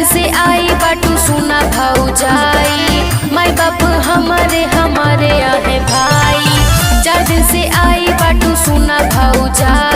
से आई बाटू सुना भौजाई, माई बाप हमारे हमारे आहे भाई। 4 दिन से आई बाटू सुना भौजाई।